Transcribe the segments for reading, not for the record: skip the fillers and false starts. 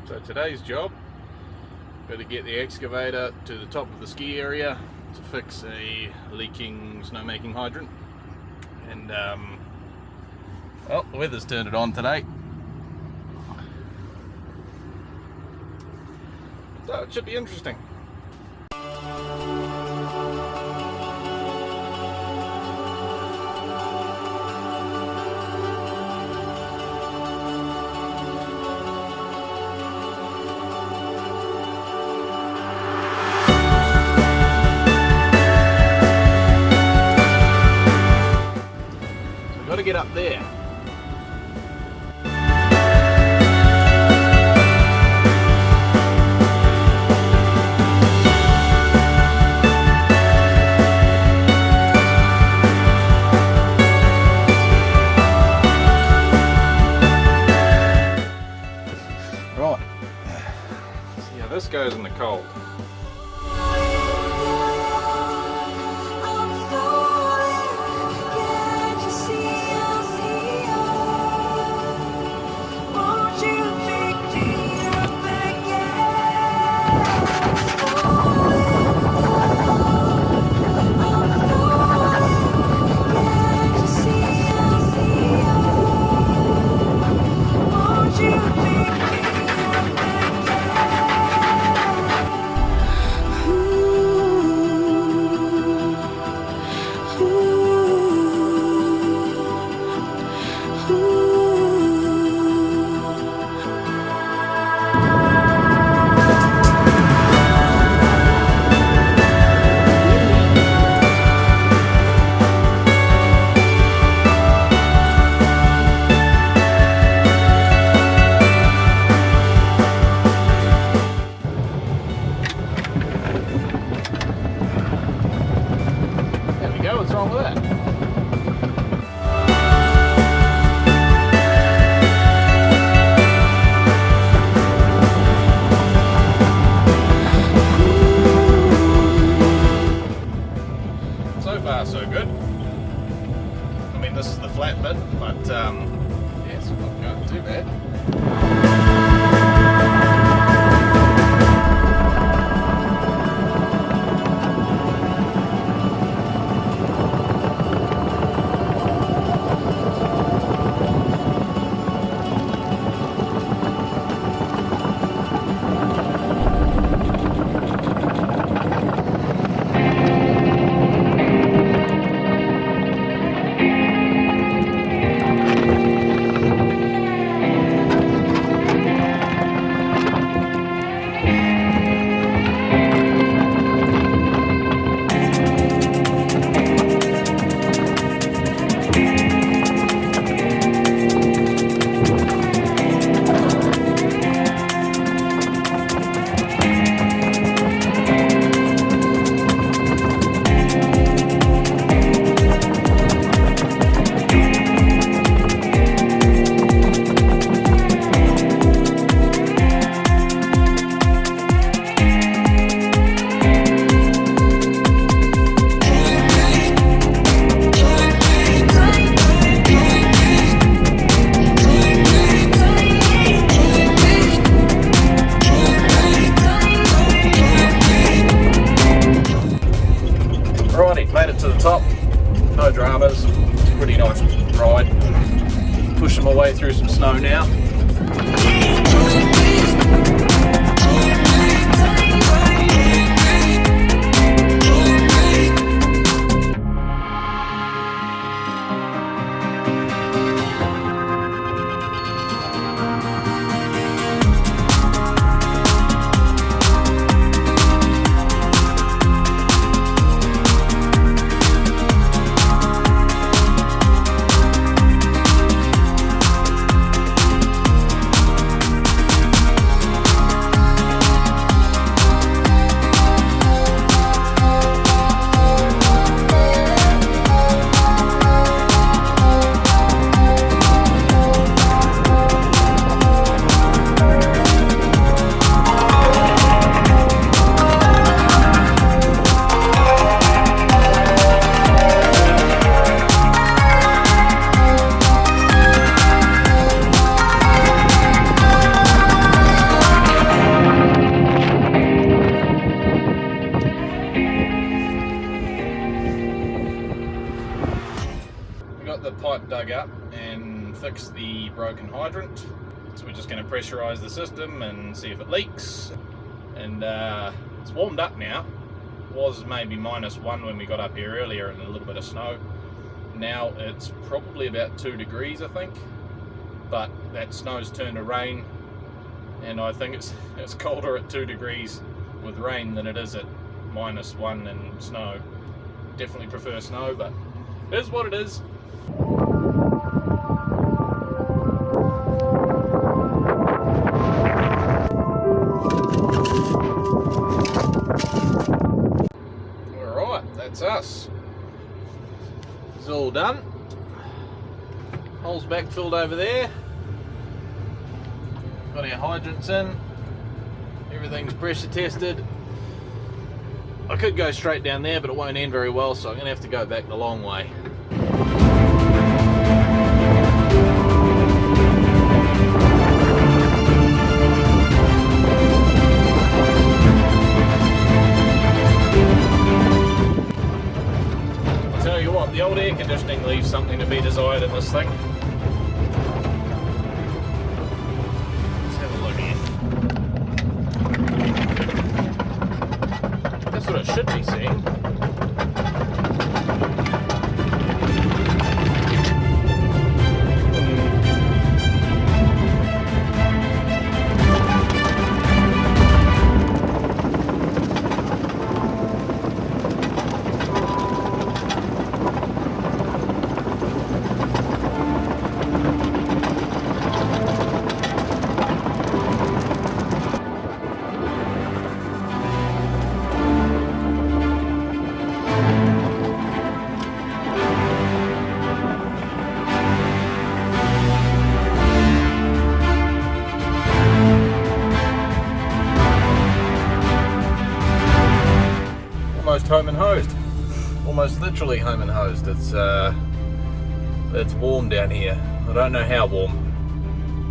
So today's job, got to get the excavator to the top of the ski area to fix a leaking snowmaking hydrant. And well, the weather's turned it on today, so it should be interesting. Got to get up there. Right. See how this goes in the cold. What's wrong with that? So far so good. I mean, this is the flat bit, but yeah, it's not going too bad. Made it to the top, no dramas, pretty nice ride. Pushing my way through some snow now. got the pipe dug up and fixed the broken hydrant. So we're just going to pressurize the system and see if it leaks. And it's warmed up now. It was maybe -1 when we got up here earlier and a little bit of snow. Now it's probably about 2 degrees, I think. But that snow's turned to rain, and I think it's colder at 2 degrees with rain than it is at -1 and snow. Definitely prefer snow, but it is what it is. Alright, that's us. It's all done. Holes backfilled over there. Got our hydrants in. Everything's pressure tested. I could go straight down there, but it won't end very well, so I'm going to have to go back the long way. I'll tell you what, the old air conditioning leaves something to be desired in this thing. Let's have a look here. That's what it should be seeing. Almost home and hosed. Almost literally home and hosed. It's warm down here. I don't know how warm,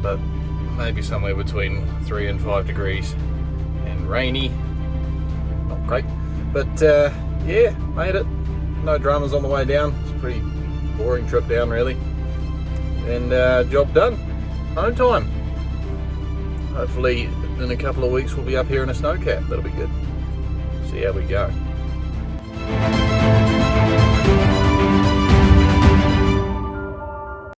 but maybe somewhere between 3 and 5 degrees, and rainy. Not great, but yeah, made it. No dramas on the way down. It's a pretty boring trip down, really. And job done. Home time. Hopefully in a couple of weeks we'll be up here in a snowcat. That'll be good. See how we go.